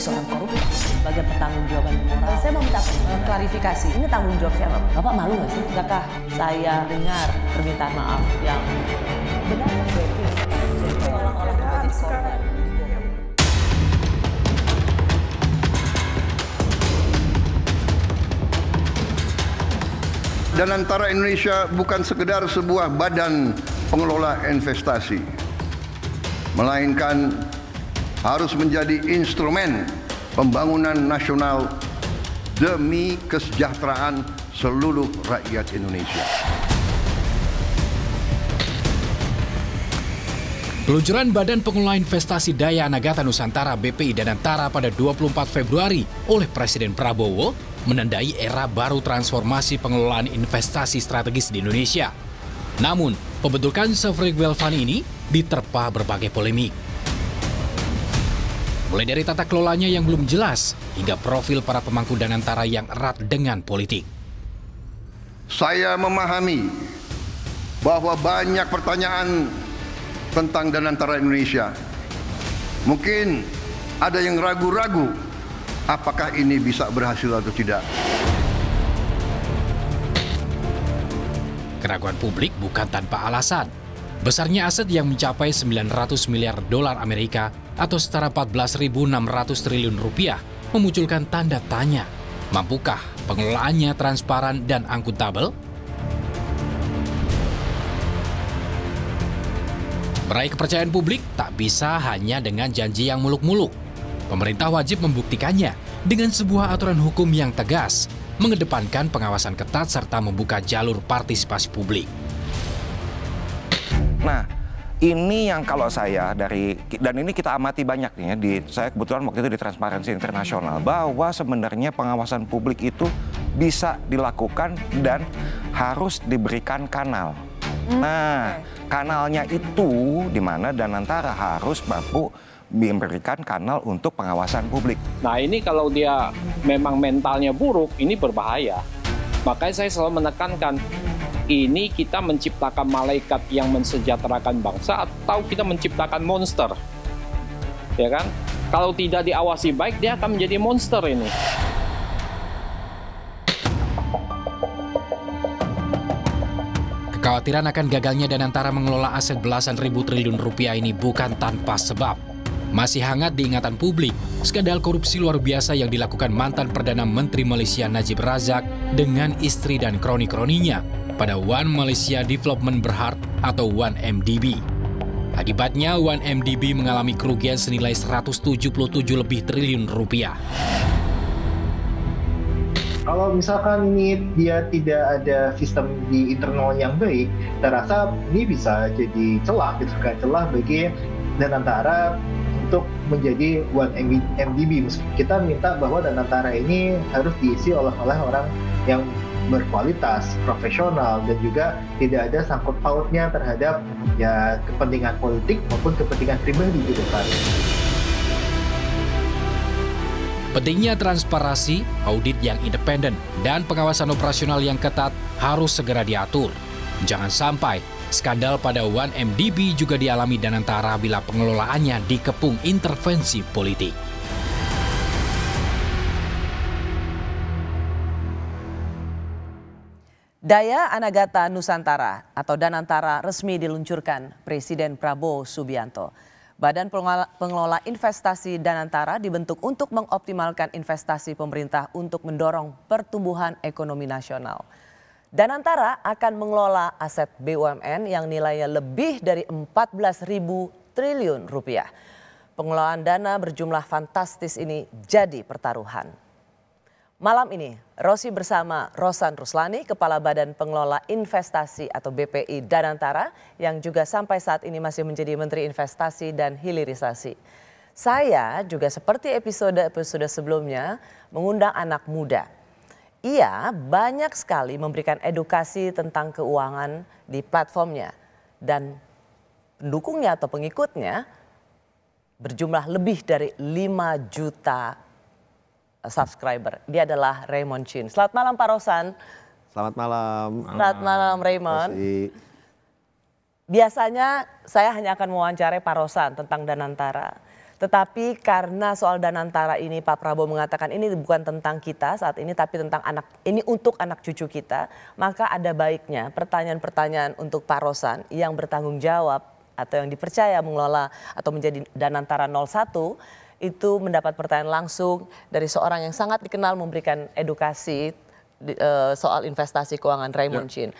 seorang koruptor sebagai pertanggungjawaban moral. Saya mau minta klarifikasi, ini tanggung jawab siapa? Bapak malu nggak sih? Apakah saya dengar permintaan maaf yang benar seolah-olah menjadi korban? Danantara Indonesia bukan sekedar sebuah badan pengelola investasi, melainkan harus menjadi instrumen pembangunan nasional demi kesejahteraan seluruh rakyat Indonesia. Peluncuran Badan Pengelola Investasi Daya Anagata Nusantara BPI Danantara pada 24 Februari oleh Presiden Prabowo menandai era baru transformasi pengelolaan investasi strategis di Indonesia. Namun, pembentukan Sovereign Wealth Fund ini diterpa berbagai polemik. Mulai dari tata kelolanya yang belum jelas, hingga profil para pemangku Danantara yang erat dengan politik. Saya memahami bahwa banyak pertanyaan tentang Danantara Indonesia. Mungkin ada yang ragu-ragu apakah ini bisa berhasil atau tidak. Keraguan publik bukan tanpa alasan. Besarnya aset yang mencapai 900 miliar dolar Amerika atau setara 14.600 triliun rupiah memunculkan tanda tanya. Mampukah pengelolaannya transparan dan akuntabel? Meraih kepercayaan publik tak bisa hanya dengan janji yang muluk-muluk. Pemerintah wajib membuktikannya dengan sebuah aturan hukum yang tegas, mengedepankan pengawasan ketat serta membuka jalur partisipasi publik. Nah, ini yang kalau saya dan ini kita amati banyak nih ya, saya kebetulan waktu itu di Transparansi Internasional, bahwa sebenarnya pengawasan publik itu bisa dilakukan dan harus diberikan kanal. Nah, kanalnya itu di mana Danantara harus mampu memberikan kanal untuk pengawasan publik. Nah, ini kalau dia memang mentalnya buruk, ini berbahaya. Makanya saya selalu menekankan, ini kita menciptakan malaikat yang mensejahterakan bangsa atau kita menciptakan monster. Ya kan? Kalau tidak diawasi baik, dia akan menjadi monster ini. Kekhawatiran akan gagalnya Danantara mengelola aset belasan ribu triliun rupiah ini bukan tanpa sebab. Masih hangat di ingatan publik, skandal korupsi luar biasa yang dilakukan mantan Perdana Menteri Malaysia Najib Razak dengan istri dan kroni-kroninya pada One Malaysia Development Berhad atau 1MDB. Akibatnya 1MDB mengalami kerugian senilai 177 lebih triliun rupiah. Kalau misalkan ini dia tidak ada sistem di internal yang baik, saya rasa ini bisa jadi celah, gitu kan, celah bagi Danantara untuk menjadi 1MDB. Kita minta bahwa Danantara ini harus diisi oleh orang yang berkualitas, profesional, dan juga tidak ada sangkut pautnya terhadap ya kepentingan politik maupun kepentingan pribadi gitu kan. Pentingnya transparansi, audit yang independen, dan pengawasan operasional yang ketat harus segera diatur. Jangan sampai skandal pada 1MDB juga dialami Danantara bila pengelolaannya dikepung intervensi politik. Daya Anagata Nusantara atau Danantara resmi diluncurkan Presiden Prabowo Subianto. Badan Pengelola Investasi Danantara dibentuk untuk mengoptimalkan investasi pemerintah untuk mendorong pertumbuhan ekonomi nasional. Danantara akan mengelola aset BUMN yang nilainya lebih dari 14.000 triliun rupiah. Pengelolaan dana berjumlah fantastis ini jadi pertaruhan. Malam ini, Rosi bersama Rosan Ruslani, Kepala Badan Pengelola Investasi atau BPI Danantara, yang juga sampai saat ini masih menjadi Menteri Investasi dan Hilirisasi. Saya juga seperti episode sebelumnya mengundang anak muda. Ia banyak sekali memberikan edukasi tentang keuangan di platformnya. Dan pendukungnya atau pengikutnya berjumlah lebih dari 5 juta subscriber. Dia adalah Raymond Chin. Selamat malam Pak Rosan. Selamat malam. Selamat malam Raymond. Rosi. Biasanya saya hanya akan mewawancarai Pak Rosan tentang Danantara. Tetapi karena soal Danantara ini Pak Prabowo mengatakan ini bukan tentang kita saat ini tapi tentang ini untuk anak cucu kita, maka ada baiknya pertanyaan-pertanyaan untuk Pak Rosan yang bertanggung jawab atau yang dipercaya mengelola atau menjadi Danantara 01 itu mendapat pertanyaan langsung dari seorang yang sangat dikenal memberikan edukasi soal investasi keuangan, Raymond Chin.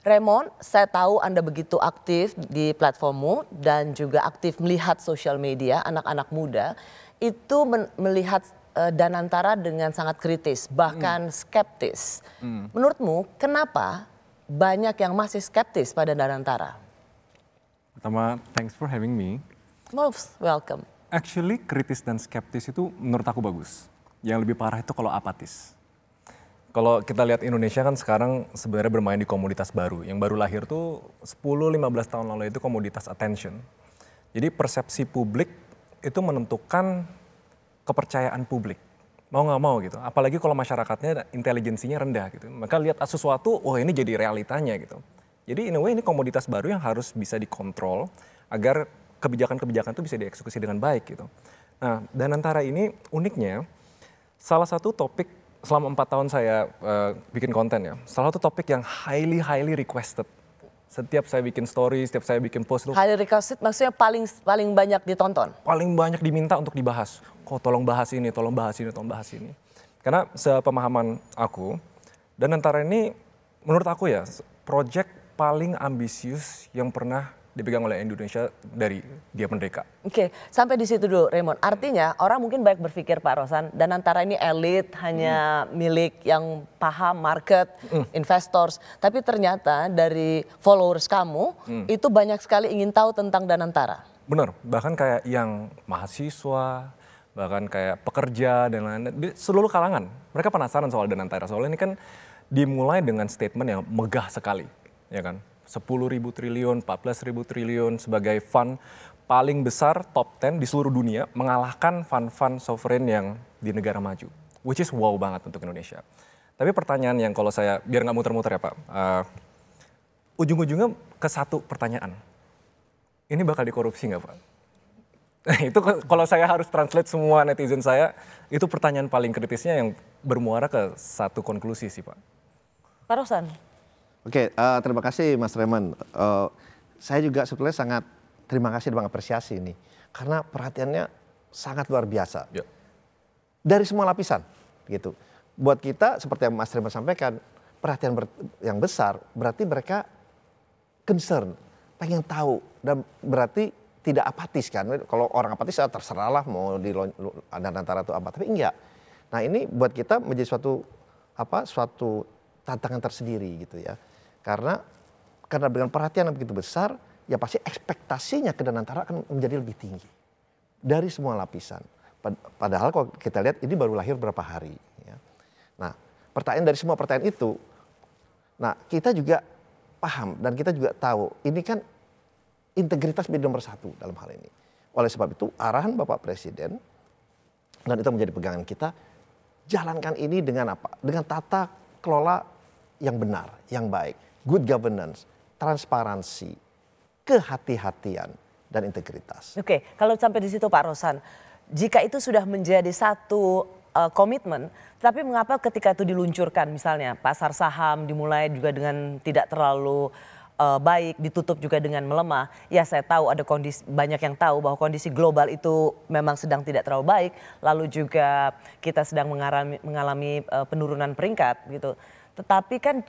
Raymond, saya tahu Anda begitu aktif di platformmu dan juga aktif melihat sosial media anak-anak muda itu melihat Danantara dengan sangat kritis, bahkan skeptis. Menurutmu kenapa banyak yang masih skeptis pada Danantara? Pertama, thanks for having me. Most welcome. Actually, kritis dan skeptis itu menurut aku bagus. Yang lebih parah itu kalau apatis. Kalau kita lihat Indonesia kan sekarang sebenarnya bermain di komoditas baru. Yang baru lahir tuh 10-15 tahun lalu itu komoditas attention. Jadi persepsi publik itu menentukan kepercayaan publik. Mau nggak mau gitu. Apalagi kalau masyarakatnya intelijensinya rendah gitu. Maka lihat sesuatu, oh ini jadi realitanya gitu. Jadi in a way ini komoditas baru yang harus bisa dikontrol agar kebijakan-kebijakan itu bisa dieksekusi dengan baik gitu. Nah, Danantara ini uniknya salah satu topik selama 4 tahun saya bikin konten ya, salah satu topik yang highly requested. Setiap saya bikin story, setiap saya bikin post. Highly requested maksudnya paling banyak ditonton? Paling banyak diminta untuk dibahas. Kok tolong bahas ini, tolong bahas ini, tolong bahas ini. Karena sepemahaman aku, Danantara ini menurut aku ya, project paling ambisius yang pernah dipegang oleh Indonesia dari dia merdeka. Oke, sampai di situ dulu Raymond. Artinya orang mungkin baik berpikir Pak Rosan, Danantara ini elit, hanya milik yang paham market, investors. Tapi ternyata dari followers kamu itu banyak sekali ingin tahu tentang Danantara. Benar, bahkan kayak yang mahasiswa, bahkan kayak pekerja dan lain-lain, seluruh kalangan. Mereka penasaran soal Danantara. Soalnya ini kan dimulai dengan statement yang megah sekali, ya kan? 10.000 triliun, 14.000 triliun sebagai fund paling besar top 10 di seluruh dunia mengalahkan fund-fund sovereign yang di negara maju. Which is wow banget untuk Indonesia. Tapi pertanyaan yang kalau saya, biar nggak muter-muter ya Pak, ujung-ujungnya ke satu pertanyaan. Ini bakal dikorupsi nggak Pak? Itu kalau saya harus translate semua netizen saya, itu pertanyaan paling kritisnya yang bermuara ke satu konklusi sih Pak. Pak Rosan. Oke, terima kasih Mas Raymond. Saya juga sebetulnya sangat terima kasih dan mengapresiasi ini. Karena perhatiannya sangat luar biasa. Ya. Dari semua lapisan gitu. Buat kita seperti yang Mas Raymond sampaikan, perhatian yang besar berarti mereka concern, pengen tahu. Dan berarti tidak apatis kan. Kalau orang apatis terserahlah mau di Danantara itu apa. Tapi enggak. Nah ini buat kita menjadi suatu tantangan tersendiri gitu ya. Karena dengan perhatian yang begitu besar, ya pasti ekspektasinya ke Danantara akan menjadi lebih tinggi. Dari semua lapisan. Padahal kalau kita lihat ini baru lahir berapa hari. Ya. Nah pertanyaan dari semua pertanyaan itu, nah kita juga paham dan kita juga tahu ini kan integritas menjadi nomor 1 dalam hal ini. Oleh sebab itu arahan Bapak Presiden, dan itu menjadi pegangan kita, jalankan ini dengan apa? Dengan tata kelola yang benar, yang baik. Good governance, transparansi, kehati-hatian, dan integritas. Oke, kalau sampai di situ Pak Rosan, jika itu sudah menjadi satu komitmen, tapi mengapa ketika itu diluncurkan misalnya pasar saham dimulai juga dengan tidak terlalu baik, ditutup juga dengan melemah. Ya saya tahu ada kondisi, banyak yang tahu bahwa kondisi global itu memang sedang tidak terlalu baik, lalu juga kita sedang mengalami penurunan peringkat gitu. Tetapi kan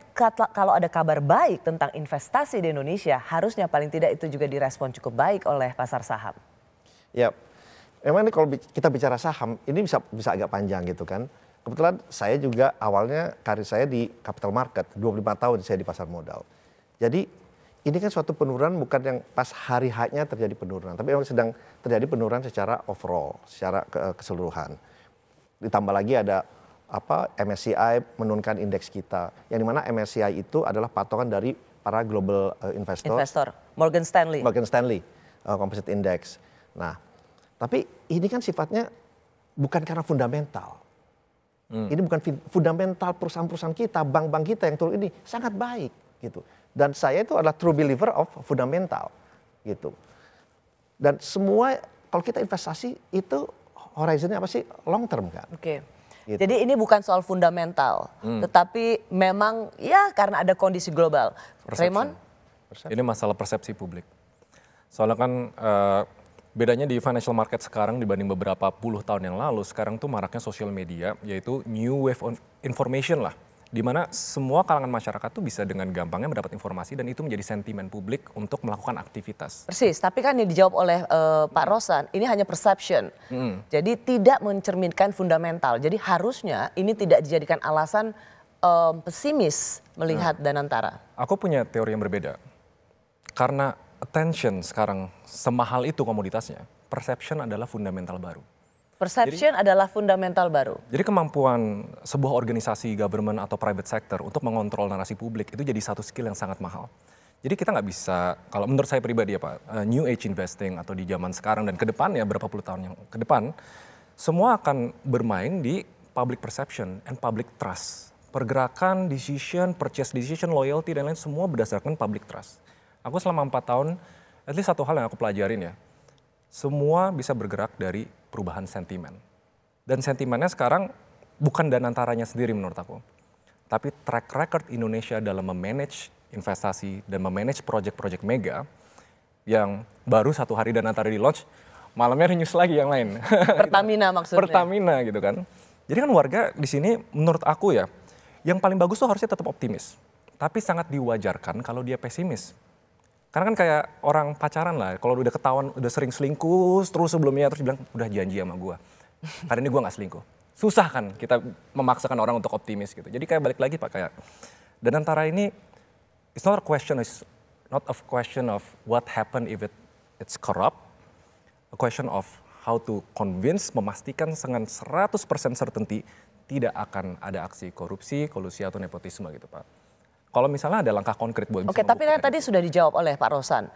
kalau ada kabar baik tentang investasi di Indonesia, harusnya paling tidak itu juga direspon cukup baik oleh pasar saham. Ya, memang ini kalau kita bicara saham, ini bisa agak panjang gitu kan. Kebetulan saya juga awalnya karir saya di capital market, 25 tahun saya di pasar modal. Jadi ini kan suatu penurunan bukan yang pas hari H-nya terjadi penurunan, tapi memang sedang terjadi penurunan secara overall, secara keseluruhan. Ditambah lagi ada MSCI menurunkan indeks kita, yang dimana MSCI itu adalah patokan dari para global investor. Morgan Stanley Composite Index. Nah, tapi ini kan sifatnya bukan karena fundamental. Ini bukan fundamental perusahaan-perusahaan kita, bank-bank kita yang turun ini sangat baik gitu. Dan saya itu adalah true believer of fundamental gitu. Dan semua kalau kita investasi itu horizonnya apa sih? Long term kan. Oke. Gitu. Jadi ini bukan soal fundamental, tetapi memang ya karena ada kondisi global. Raymond? Ini masalah persepsi publik. Soalnya kan bedanya di financial market sekarang dibanding beberapa puluh tahun yang lalu, sekarang tuh maraknya social media, yaitu new wave of information lah. Di mana semua kalangan masyarakat tuh bisa dengan gampangnya mendapat informasi dan itu menjadi sentimen publik untuk melakukan aktivitas. Persis, tapi kan yang dijawab oleh Pak Rosan, ini hanya perception. Jadi tidak mencerminkan fundamental. Jadi harusnya ini tidak dijadikan alasan pesimis melihat Danantara. Aku punya teori yang berbeda. Karena attention sekarang semahal itu komoditasnya, perception adalah fundamental baru. Perception adalah fundamental baru. Jadi kemampuan sebuah organisasi government atau private sector untuk mengontrol narasi publik itu jadi satu skill yang sangat mahal. Jadi kita nggak bisa, kalau menurut saya pribadi ya Pak, new age investing atau di zaman sekarang dan ke depan ya berapa puluh tahun yang ke depan, semua akan bermain di public perception and public trust. Pergerakan, decision, purchase decision, loyalty dan lain semua berdasarkan public trust. Aku selama 4 tahun, at least satu hal yang aku pelajarin ya, semua bisa bergerak dari perubahan sentimen. Dan sentimennya sekarang bukan Danantaranya sendiri menurut aku. Tapi track record Indonesia dalam memanage investasi dan memanage project-project mega yang baru 1 hari Danantara di launch, malamnya news lagi yang lain. Pertamina maksudnya. Pertamina gitu kan. Jadi kan warga di sini menurut aku ya, yang paling bagus tuh harusnya tetap optimis. Tapi sangat diwajarkan kalau dia pesimis. Karena kan kayak orang pacaran lah, kalau udah ketahuan udah sering selingkuh terus sebelumnya terus bilang udah janji sama gue. Kali ini gue gak selingkuh. Susah kan kita memaksakan orang untuk optimis gitu. Jadi kayak balik lagi Pak, kayak Danantara ini it's not a question of what happen if it's corrupt. A question of how to convince, memastikan dengan 100% certainty tidak akan ada aksi korupsi, kolusi atau nepotisme gitu Pak. Kalau misalnya ada langkah konkret buat Oke, tapi tadi sudah dijawab oleh Pak Rosan.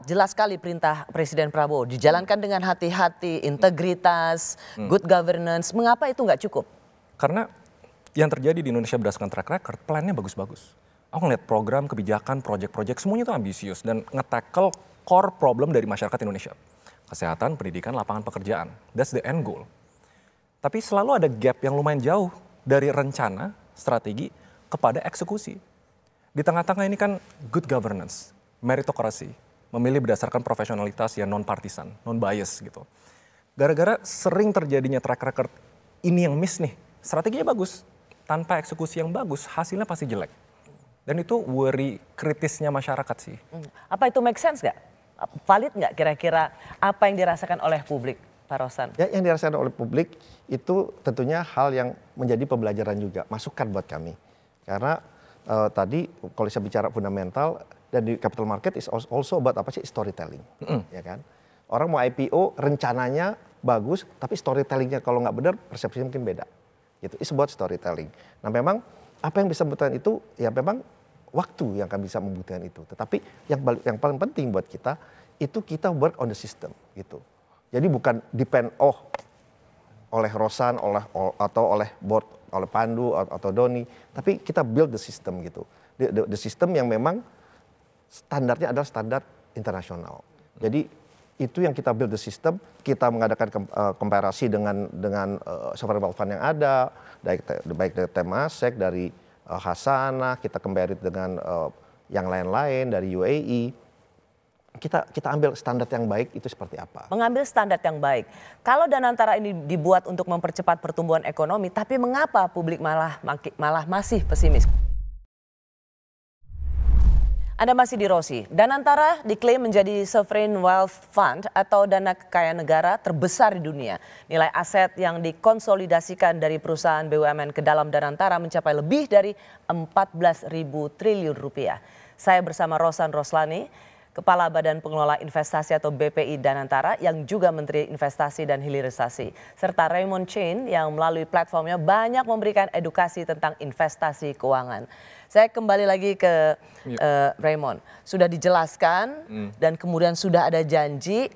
Jelas sekali perintah Presiden Prabowo dijalankan dengan hati-hati, integritas, good governance. Mengapa itu nggak cukup? Karena yang terjadi di Indonesia berdasarkan track record, plannya bagus-bagus. Aku ngeliat program, kebijakan, proyek-proyek semuanya itu ambisius dan nge-tackle core problem dari masyarakat Indonesia. Kesehatan, pendidikan, lapangan pekerjaan. That's the end goal. Tapi selalu ada gap yang lumayan jauh dari rencana, strategi, kepada eksekusi. Di tengah-tengah ini kan good governance, meritokrasi, memilih berdasarkan profesionalitas yang non-partisan, non-bias gitu. Gara-gara sering terjadinya track record ini yang miss nih, strateginya bagus, tanpa eksekusi yang bagus hasilnya pasti jelek. Dan itu worry kritisnya masyarakat sih. Apa itu make sense nggak? Valid nggak kira-kira apa yang dirasakan oleh publik, Pak Rosan? Ya, yang dirasakan oleh publik itu tentunya hal yang menjadi pembelajaran juga, masukan buat kami. Karena tadi kalau saya bicara fundamental dan di capital market is also about apa sih storytelling, ya kan? Orang mau IPO rencananya bagus, tapi storytellingnya kalau nggak benar persepsinya mungkin beda. Gitu, it's about storytelling. Nah memang apa yang bisa membuktikan itu ya memang waktu yang akan bisa membuktikan itu. Tetapi yang paling penting buat kita itu kita work on the system gitu. Jadi bukan depend oleh Rosan, atau oleh board, oleh Pandu atau Doni, tapi kita build the system gitu. The system yang memang standarnya adalah standar internasional. Jadi itu yang kita build the system, kita mengadakan komparasi dengan sovereign wealth fund yang ada, baik dari Temasek, dari Hasanah, kita compare dengan yang lain-lain dari UAE. Kita ambil standar yang baik itu seperti apa? Mengambil standar yang baik. Kalau Danantara ini dibuat untuk mempercepat pertumbuhan ekonomi, tapi mengapa publik malah masih pesimis? Anda masih di Rosi. Danantara diklaim menjadi sovereign wealth fund atau dana kekayaan negara terbesar di dunia. Nilai aset yang dikonsolidasikan dari perusahaan BUMN ke dalam Danantara mencapai lebih dari 14.000 triliun rupiah. Saya bersama Rosan Roslani, Kepala Badan Pengelola Investasi atau BPI Danantara yang juga Menteri Investasi dan Hilirisasi. Serta Raymond Chain yang melalui platformnya banyak memberikan edukasi tentang investasi keuangan. Saya kembali lagi ke Raymond. Sudah dijelaskan dan kemudian sudah ada janji,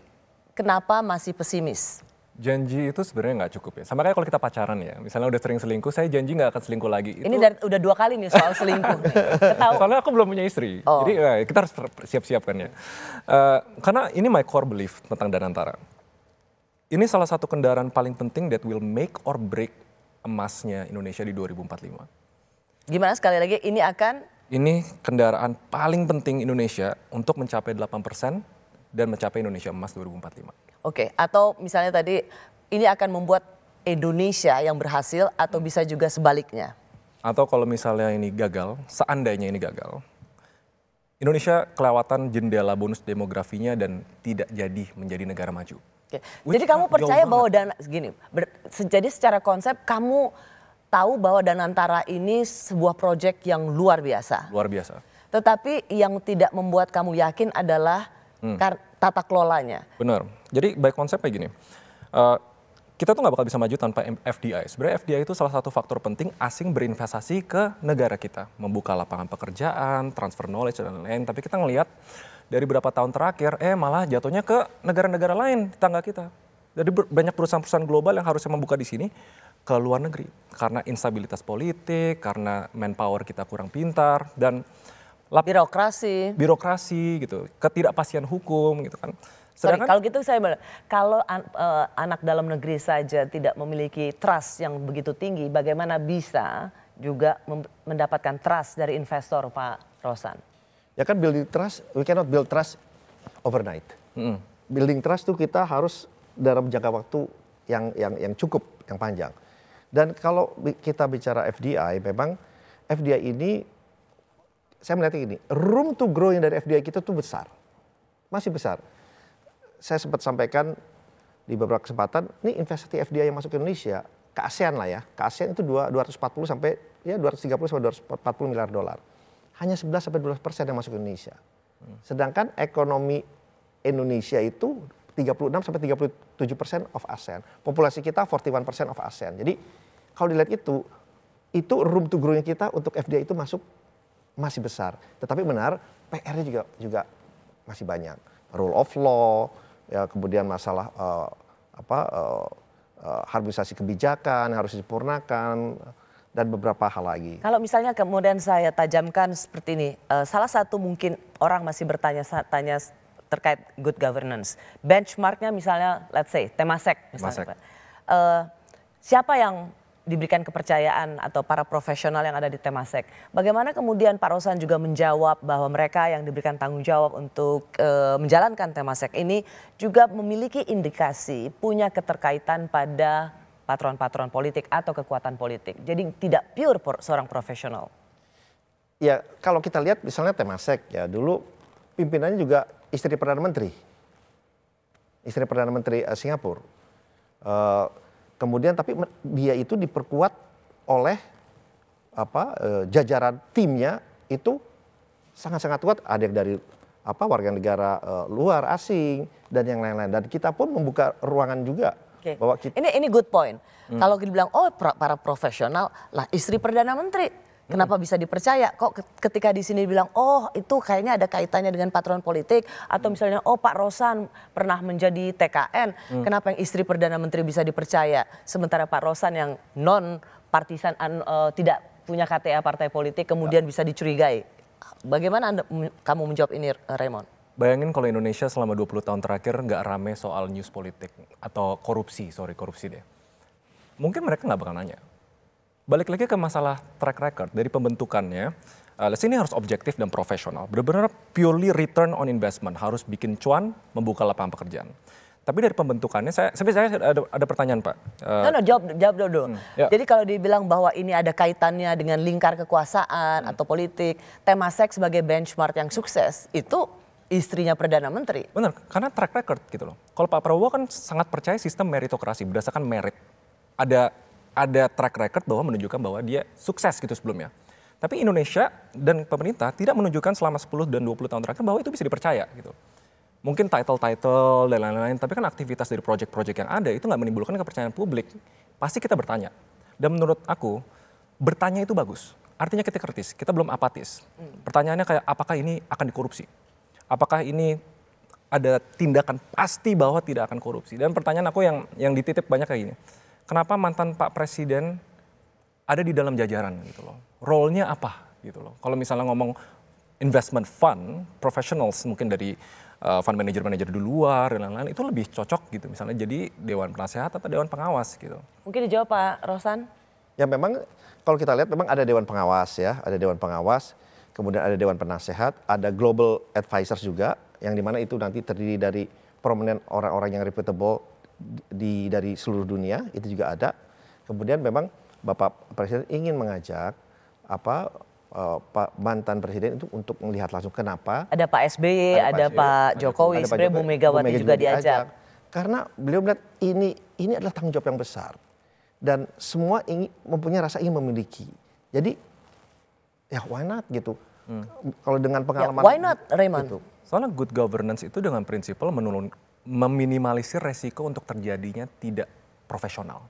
kenapa masih pesimis? Janji itu sebenarnya nggak cukup ya. Sama kayak kalau kita pacaran ya, misalnya udah sering selingkuh, saya janji nggak akan selingkuh lagi. Ini udah 2 kali nih soal selingkuh. Ketahuan. Soalnya aku belum punya istri, jadi kita harus siap-siap kan ya. Karena ini my core belief tentang Danantara. Ini salah satu kendaraan paling penting that will make or break emasnya Indonesia di 2045. Gimana sekali lagi, Ini kendaraan paling penting Indonesia untuk mencapai 8% dan mencapai Indonesia emas 2045. Oke, atau misalnya tadi ini akan membuat Indonesia yang berhasil atau bisa juga sebaliknya. Atau kalau misalnya ini gagal, seandainya ini gagal, Indonesia kelewatan jendela bonus demografinya dan tidak jadi menjadi negara maju. Oke. Jadi kamu percaya bahwa jadi secara konsep kamu tahu bahwa Danantara ini sebuah proyek yang luar biasa. Luar biasa. Tetapi yang tidak membuat kamu yakin adalah tata kelolanya. Benar. Jadi by konsep kayak gini, kita tuh nggak bakal bisa maju tanpa FDI. Sebenarnya FDI itu salah satu faktor penting asing berinvestasi ke negara kita. Membuka lapangan pekerjaan, transfer knowledge, dan lain-lain. Tapi kita ngelihat dari beberapa tahun terakhir, malah jatuhnya ke negara-negara lain tetangga kita. Jadi banyak perusahaan-perusahaan global yang harusnya membuka di sini ke luar negeri. Karena instabilitas politik, karena manpower kita kurang pintar, dan birokrasi gitu, ketidakpastian hukum gitu kan. Sedangkan, kalau gitu saya bilang, kalau anak dalam negeri saja tidak memiliki trust yang begitu tinggi, bagaimana bisa juga mendapatkan trust dari investor, Pak Rosan? Ya kan building trust, we cannot build trust overnight. Building trust tuh kita harus dalam jangka waktu yang cukup, yang panjang. Dan kalau kita bicara FDI, memang FDI ini saya melihat ini, room to grow yang dari FDI kita tuh besar, masih besar. Saya sempat sampaikan di beberapa kesempatan, ini investasi FDI yang masuk ke Indonesia, ke ASEAN lah ya, ke ASEAN itu 230 sampai 230 sampai 240 miliar dolar. Hanya 11 sampai 12% yang masuk ke Indonesia. Sedangkan ekonomi Indonesia itu 36 sampai 37% of ASEAN. Populasi kita 41% of ASEAN. Jadi kalau dilihat itu room to grow-nya kita untuk FDI itu masih besar. Tetapi benar, PR-nya juga masih banyak. Rule of law, ya kemudian masalah harmonisasi kebijakan yang harus disempurnakan, dan beberapa hal lagi. Kalau misalnya kemudian saya tajamkan seperti ini, salah satu mungkin orang masih bertanya terkait good governance. Benchmarknya misalnya, let's say, Temasek misalnya. Siapa yang diberikan kepercayaan atau para profesional yang ada di Temasek? Bagaimana kemudian Pak Rosan juga menjawab bahwa mereka yang diberikan tanggung jawab untuk menjalankan Temasek ini juga memiliki indikasi punya keterkaitan pada patron-patron politik atau kekuatan politik. Jadi tidak pure seorang profesional. Ya kalau kita lihat misalnya Temasek ya dulu pimpinannya juga istri Perdana Menteri. Istri Perdana Menteri Singapura. Kemudian tapi dia itu diperkuat oleh jajaran timnya itu sangat-sangat kuat. Ada yang dari warga negara luar asing dan yang lain-lain. Dan kita pun membuka ruangan juga. Bahwa kita, ini good point. Kalau dibilang para profesional lah istri Perdana Menteri, kenapa bisa dipercaya? Kok ketika di sini bilang itu kayaknya ada kaitannya dengan patron politik atau misalnya Pak Rosan pernah menjadi TKN, kenapa yang istri Perdana Menteri bisa dipercaya sementara Pak Rosan yang non partisan tidak punya KTA partai politik kemudian bisa dicurigai? Bagaimana kamu menjawab ini, Raymond? Bayangin kalau Indonesia selama 20 tahun terakhir nggak rame soal news politik atau korupsi deh. Mungkin mereka nggak bakal nanya. Balik lagi ke masalah track record dari pembentukannya. Ini harus objektif dan profesional. Benar-benar purely return on investment. Harus bikin cuan, membuka lapangan pekerjaan. Tapi dari pembentukannya, saya ada pertanyaan Pak. Jawab dulu. Jadi kalau dibilang bahwa ini ada kaitannya dengan lingkar kekuasaan atau politik, Temasek sebagai benchmark yang sukses, itu istrinya Perdana Menteri. Benar, karena track record gitu loh. Kalau Pak Prabowo kan sangat percaya sistem meritokrasi berdasarkan merit. Ada track record bahwa menunjukkan bahwa dia sukses gitu sebelumnya. Tapi Indonesia dan pemerintah tidak menunjukkan selama 10 dan 20 tahun terakhir bahwa itu bisa dipercaya gitu. Mungkin title dan lain-lain, tapi kan aktivitas dari project-project yang ada itu nggak menimbulkan kepercayaan publik. Pasti kita bertanya. Dan menurut aku, bertanya itu bagus. Artinya kita kritis, kita belum apatis. Pertanyaannya kayak apakah ini akan dikorupsi? Apakah ini ada tindakan pasti bahwa tidak akan korupsi. Dan pertanyaan aku yang dititip banyak kayak gini. Kenapa mantan Pak Presiden ada di dalam jajaran gitu loh? Role-nya apa gitu loh? Kalau misalnya ngomong investment fund, professionals mungkin dari fund manager di luar dan lain-lain itu lebih cocok gitu. Misalnya jadi dewan penasehat atau dewan pengawas gitu. Mungkin dijawab Pak Rosan. Ya memang kalau kita lihat memang ada dewan pengawas ya, ada dewan pengawas, kemudian ada dewan penasehat, ada global advisors juga, yang dimana itu nanti terdiri dari prominent orang-orang yang reputable dari seluruh dunia, itu juga ada. Kemudian memang Bapak Presiden ingin mengajak Pak mantan Presiden itu untuk melihat langsung kenapa. Ada Pak SBY, ada Pak Jokowi, sebenarnya Bu Megawati juga diajak. Karena beliau melihat ini adalah tanggung jawab yang besar. Dan semua mempunyai rasa ingin memiliki. Jadi ya why not gitu. Kalau dengan pengalaman. Ya, why not Raymond? Gitu. Soalnya good governance itu dengan prinsip meminimalisir resiko untuk terjadinya tidak profesional.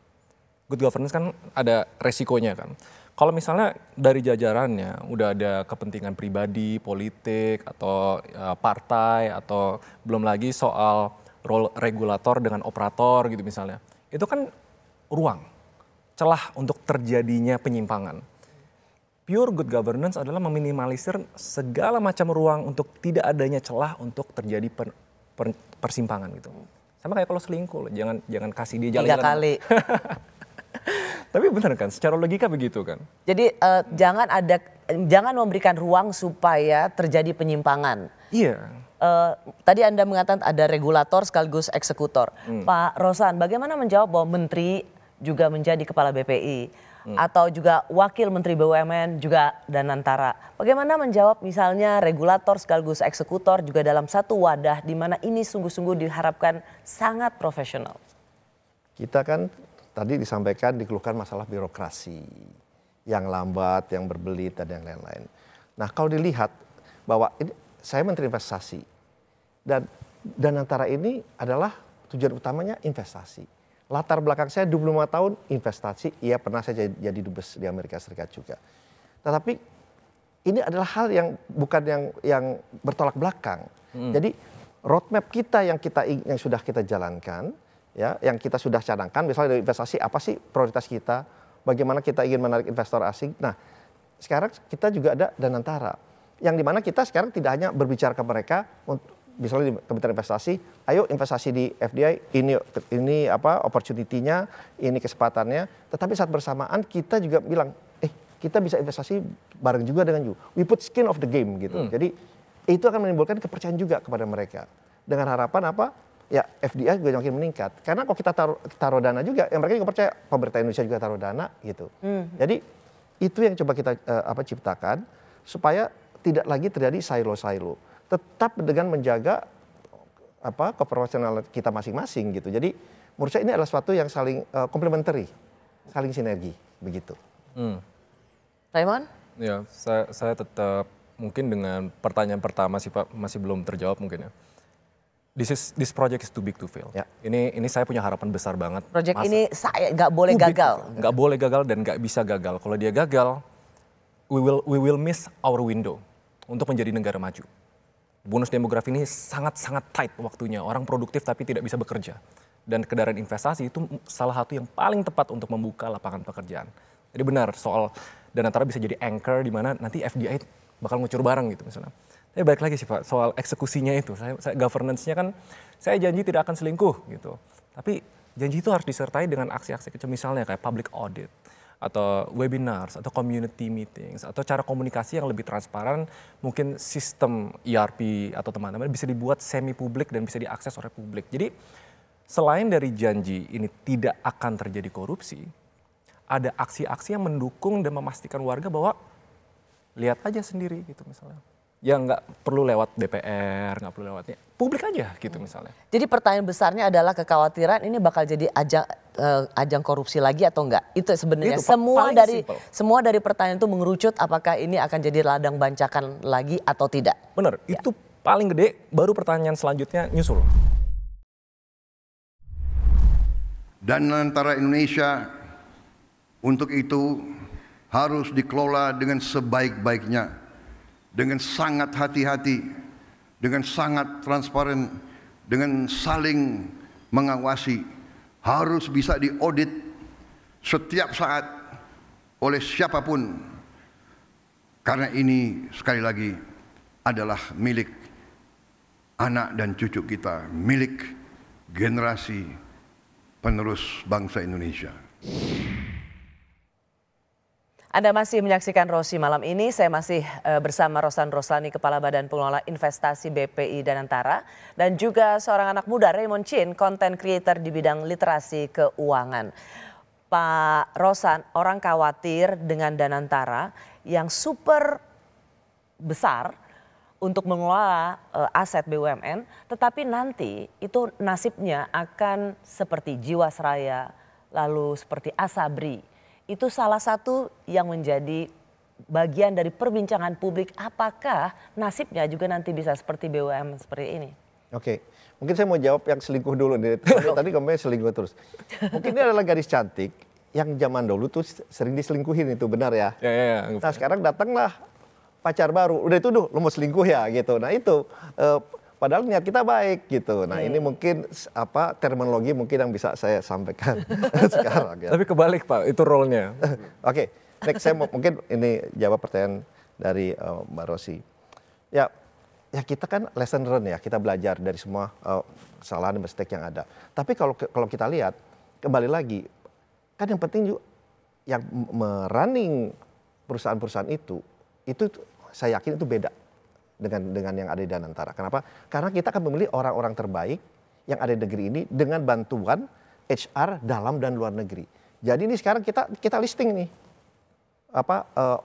Good governance kan ada resikonya kan. Kalau misalnya dari jajarannya udah ada kepentingan pribadi, politik, atau partai, atau belum lagi soal role regulator dengan operator gitu misalnya. Itu kan ruang, celah untuk terjadinya penyimpangan. Pure good governance adalah meminimalisir segala macam ruang untuk tidak adanya celah untuk terjadi persimpangan gitu. Sama kayak kalau selingkuh, jangan kasih dia jalan-jalan. 3 kali. Tapi benar kan, secara logika begitu kan. Jadi jangan memberikan ruang supaya terjadi penyimpangan. Iya. Tadi Anda mengatakan ada regulator sekaligus eksekutor. Pak Rosan, bagaimana menjawab bahwa menteri juga menjadi kepala BPI atau juga wakil menteri BUMN juga Danantara? Bagaimana menjawab misalnya regulator sekaligus eksekutor juga dalam satu wadah di mana ini sungguh-sungguh diharapkan sangat profesional? Kita kan tadi disampaikan dikeluhkan masalah birokrasi yang lambat, yang berbelit dan yang lain-lain. Nah kalau dilihat bahwa ini saya menteri investasi dan Danantara ini adalah tujuan utamanya investasi. Latar belakang saya 25 tahun investasi, iya pernah saya jadi dubes di Amerika Serikat juga. Tetapi ini adalah hal yang bukan yang bertolak belakang. Jadi roadmap kita yang sudah kita jalankan, ya, yang kita sudah cadangkan, misalnya dari investasi apa sih prioritas kita, bagaimana kita ingin menarik investor asing. Nah, sekarang kita juga ada Danantara, yang dimana kita sekarang tidak hanya berbicara ke mereka, misalnya di Kementerian Investasi, ayo investasi di FDI, ini apa opportunity-nya, ini kesempatannya, tetapi saat bersamaan kita juga bilang, kita bisa investasi bareng juga dengan you. We put skin of the game gitu. Jadi itu akan menimbulkan kepercayaan juga kepada mereka. Dengan harapan apa? Ya FDI juga makin meningkat. Karena kalau kita taruh dana juga, ya mereka juga percaya pemerintah Indonesia juga taruh dana gitu. Jadi itu yang coba kita ciptakan supaya tidak lagi terjadi silo-silo. Tetap dengan menjaga keprofesionalan kita masing-masing gitu. Jadi menurut saya ini adalah sesuatu yang saling komplementari, saling sinergi begitu. Raymond? Ya, saya tetap mungkin dengan pertanyaan pertama sih Pak masih belum terjawab mungkin ya. This project is too big to fail. Ya. Ini saya punya harapan besar banget. Project ini saya nggak boleh gagal. Nggak boleh gagal dan nggak bisa gagal. Kalau dia gagal, we will miss our window untuk menjadi negara maju. Bonus demografi ini sangat-sangat tight waktunya. Orang produktif tapi tidak bisa bekerja. Dan kedaran investasi itu salah satu yang paling tepat untuk membuka lapangan pekerjaan. Jadi benar soal Danantara bisa jadi anchor di mana nanti FDI bakal ngucur bareng gitu misalnya. Tapi balik lagi sih Pak, soal eksekusinya itu. Saya governance-nya kan, saya janji tidak akan selingkuh gitu. Tapi janji itu harus disertai dengan aksi-aksi kecil misalnya kayak public audit. Atau webinars, atau community meetings, atau cara komunikasi yang lebih transparan, mungkin sistem ERP atau teman-teman bisa dibuat semi publik dan bisa diakses oleh publik. Jadi selain dari janji ini tidak akan terjadi korupsi, ada aksi-aksi yang mendukung dan memastikan warga bahwa lihat aja sendiri gitu misalnya. Ya nggak perlu lewat DPR, nggak perlu lewatnya publik aja gitu misalnya. Jadi pertanyaan besarnya adalah kekhawatiran ini bakal jadi ajang korupsi lagi atau enggak? Itu sebenarnya semua dari pertanyaan itu mengerucut apakah ini akan jadi ladang bancakan lagi atau tidak. Benar, ya. Itu paling gede, baru pertanyaan selanjutnya nyusul. Danantara Indonesia untuk itu harus dikelola dengan sebaik-baiknya, dengan sangat hati-hati, dengan sangat transparan, dengan saling mengawasi, harus bisa diaudit setiap saat oleh siapapun. Karena ini sekali lagi adalah milik anak dan cucu kita, milik generasi penerus bangsa Indonesia. Anda masih menyaksikan Rosi malam ini. Saya masih bersama Rosan Roslani, Kepala Badan Pengelola Investasi BPI Danantara, dan juga seorang anak muda, Raymond Chin, content creator di bidang literasi keuangan. Pak Rosan, orang khawatir dengan Danantara yang super besar untuk mengelola aset BUMN, tetapi nanti itu nasibnya akan seperti Jiwasraya, lalu seperti Asabri. Itu salah satu yang menjadi bagian dari perbincangan publik, apakah nasibnya juga nanti bisa seperti BUMN seperti ini? Oke, mungkin saya mau jawab yang selingkuh dulu nih. Tadi ngomongnya selingkuh terus. Mungkin ini adalah gadis cantik yang zaman dulu tuh sering diselingkuhin, itu benar ya? Ya. Nah sekarang datanglah pacar baru, udah itu lo mau selingkuh ya gitu. Nah itu padahal niat kita baik gitu. Nah ini mungkin terminologi mungkin yang bisa saya sampaikan sekarang. Ya. Tapi kebalik Pak, itu role-nya. Oke, next saya mungkin ini jawab pertanyaan dari Mbak Rosi. Ya kita kan lesson learn ya, kita belajar dari semua kesalahan dan mistake yang ada. Tapi kalau kita lihat kembali lagi, kan yang penting juga yang merunning perusahaan-perusahaan itu saya yakin itu beda dengan yang ada di Danantara. Kenapa? Karena kita akan memilih orang-orang terbaik yang ada di negeri ini dengan bantuan HR dalam dan luar negeri. Jadi ini sekarang kita listing nih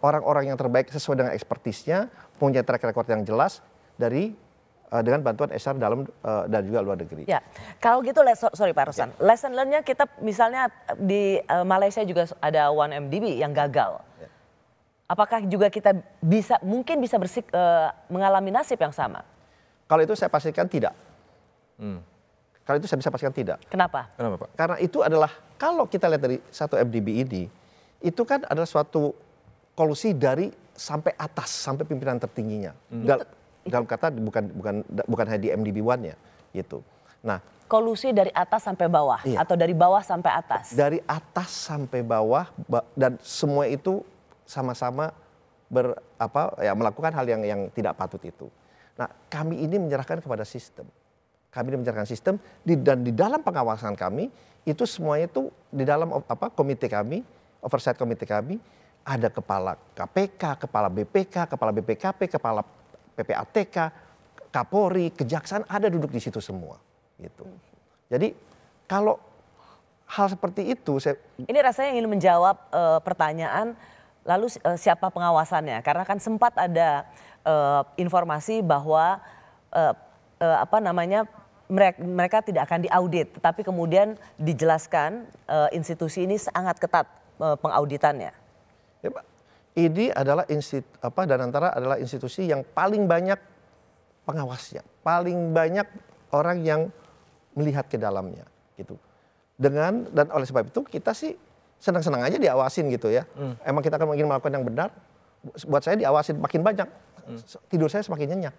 orang-orang yang terbaik sesuai dengan ekspertisnya, punya track record yang jelas dengan bantuan HR dalam dan juga luar negeri. Ya, kalau gitu, sorry Pak Rosan, lesson learn-nya kita misalnya di Malaysia juga ada 1MDB yang gagal. Ya. Apakah juga kita mungkin bisa mengalami nasib yang sama? Kalau itu saya pastikan tidak. Kalau itu saya bisa pastikan tidak. Kenapa? Kenapa Pak? Karena itu adalah, kalau kita lihat dari 1MDB ini, itu kan adalah suatu kolusi dari sampai atas, sampai pimpinan tertingginya. Dalam kata bukan hanya di MDB One-nya gitu. Nah, kolusi dari atas sampai bawah, iya, atau dari bawah sampai atas? Dari atas sampai bawah, dan semua itu sama-sama melakukan hal yang tidak patut itu. Nah, kami ini menyerahkan kepada sistem. Dan di dalam pengawasan kami itu semuanya itu di dalam komite kami, oversight komite kami, ada kepala KPK, kepala BPK, kepala BPKP, kepala PPATK, Kapolri, Kejaksaan ada duduk di situ semua, gitu. Jadi kalau hal seperti itu, ini rasanya ingin menjawab pertanyaan, lalu siapa pengawasannya? Karena kan sempat ada informasi bahwa mereka tidak akan diaudit, tetapi kemudian dijelaskan institusi ini sangat ketat pengauditannya. Ya, Pak. Ini adalah Danantara adalah institusi yang paling banyak pengawasnya, paling banyak orang yang melihat ke dalamnya, gitu. Dan oleh sebab itu kita sih senang-senang aja diawasin gitu ya. Emang kita akan ingin melakukan yang benar. Buat saya diawasin makin banyak, tidur saya semakin nyenyak.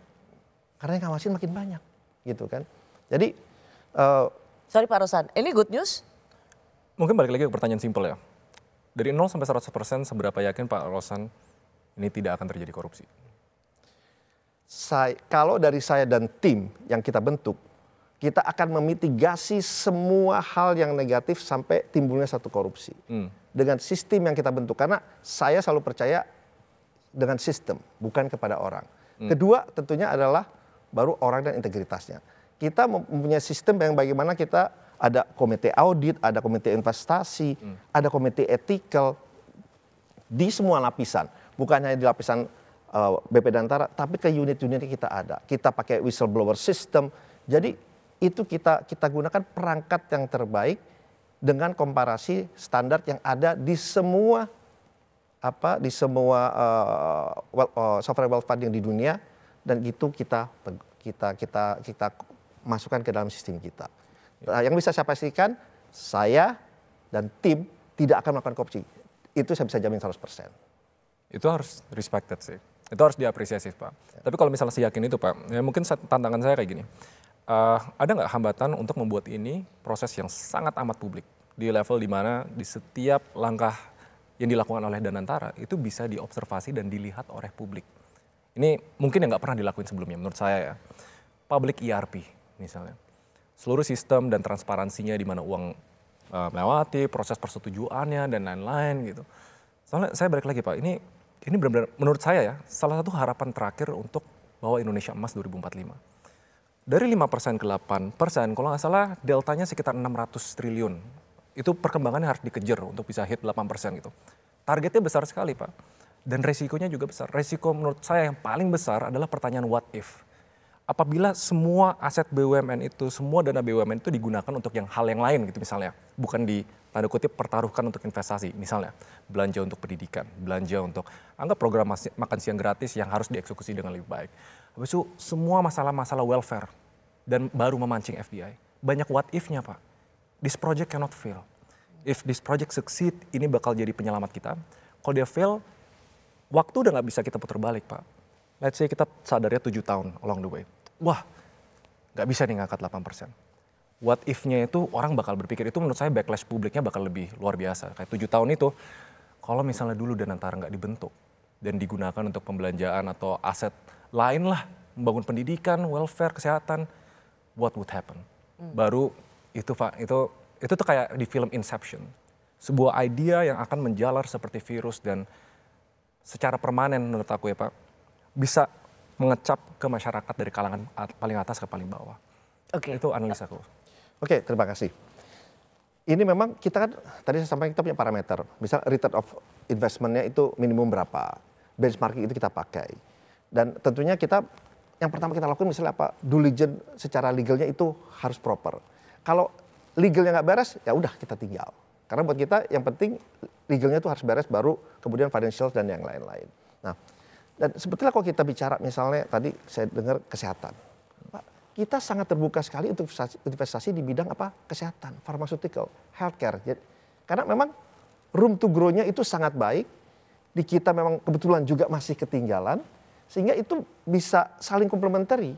Karena yang ngawasin makin banyak, gitu kan. Jadi, sorry Pak Rosan, ini good news? Mungkin balik lagi ke pertanyaan simpel ya. Dari 0 sampai 100% seberapa yakin Pak Rosan ini tidak akan terjadi korupsi? Kalau dari saya dan tim yang kita bentuk, kita akan memitigasi semua hal yang negatif sampai timbulnya satu korupsi. Dengan sistem yang kita bentuk, karena saya selalu percaya dengan sistem, bukan kepada orang. Kedua tentunya adalah baru orang dan integritasnya. Kita mempunyai sistem yang bagaimana kita ada komite audit, ada komite investasi, ada komite etikal di semua lapisan. Bukan hanya di lapisan BP Danantara, tapi ke unit-unitnya kita ada. Kita pakai whistleblower system. Jadi itu kita gunakan perangkat yang terbaik dengan komparasi standar yang ada di semua sovereign wealth fund yang di dunia, dan itu kita masukkan ke dalam sistem kita. Yang bisa saya pastikan, saya dan tim tidak akan melakukan korupsi. Itu saya bisa jamin 100%. Itu harus respected sih. Itu harus diapresiasi, Pak. Tapi kalau misalnya saya yakin itu, Pak, ya mungkin tantangan saya kayak gini. Ada nggak hambatan untuk membuat ini proses yang sangat amat publik di level di mana di setiap langkah yang dilakukan oleh Danantara itu bisa diobservasi dan dilihat oleh publik. Ini mungkin yang nggak pernah dilakuin sebelumnya menurut saya ya. Public ERP misalnya. Seluruh sistem dan transparansinya di mana uang melewati, proses persetujuannya dan lain-lain gitu. Soalnya saya balik lagi, Pak, ini benar-benar menurut saya ya salah satu harapan terakhir untuk bawa Indonesia emas 2045. Dari 5% ke 8%, kalau nggak salah deltanya sekitar 600 triliun. Itu perkembangannya harus dikejar untuk bisa hit 8% gitu. Targetnya besar sekali, Pak. Dan resikonya juga besar. Resiko menurut saya yang paling besar adalah pertanyaan what if. Apabila semua aset BUMN itu, semua dana BUMN itu digunakan untuk hal yang lain gitu misalnya. Bukan di tanda kutip pertaruhkan untuk investasi. Misalnya belanja untuk pendidikan, belanja untuk anggap program makan siang gratis yang harus dieksekusi dengan lebih baik. Habis itu semua masalah-masalah welfare dan baru memancing FDI. Banyak what if-nya, Pak. This project cannot fail. If this project succeed, ini bakal jadi penyelamat kita. Kalau dia fail, waktu udah nggak bisa kita putar balik, Pak. Let's say kita sadarnya 7 tahun along the way. Wah, nggak bisa nih ngangkat 8%. What if-nya itu orang bakal berpikir, itu menurut saya backlash publiknya bakal lebih luar biasa. Kayak 7 tahun itu, kalau misalnya dulu Danantara nggak dibentuk dan digunakan untuk pembelanjaan atau aset lain lah, membangun pendidikan, welfare, kesehatan, what would happen? Baru itu, Pak, itu tuh kayak di film Inception. Sebuah idea yang akan menjalar seperti virus dan secara permanen menurut aku ya, Pak, bisa mengecap ke masyarakat dari kalangan paling atas ke paling bawah. Oke. Itu analisaku. Oke, terima kasih. Ini memang kita kan, tadi saya sampaikan kita punya parameter. Misal return of investment-nya itu minimum berapa. Benchmarking itu kita pakai. Dan tentunya kita, yang pertama kita lakukan misalnya apa, due diligence secara legalnya itu harus proper. Kalau legalnya nggak beres, ya udah kita tinggal. Karena buat kita yang penting legalnya itu harus beres, baru kemudian financial dan yang lain-lain. Nah, dan sebetulnya kalau kita bicara misalnya tadi saya dengar kesehatan. Kita sangat terbuka sekali untuk investasi di bidang apa? Kesehatan, pharmaceutical, healthcare. Karena memang room to grow-nya itu sangat baik. Di kita memang kebetulan juga masih ketinggalan. Sehingga itu bisa saling komplementari.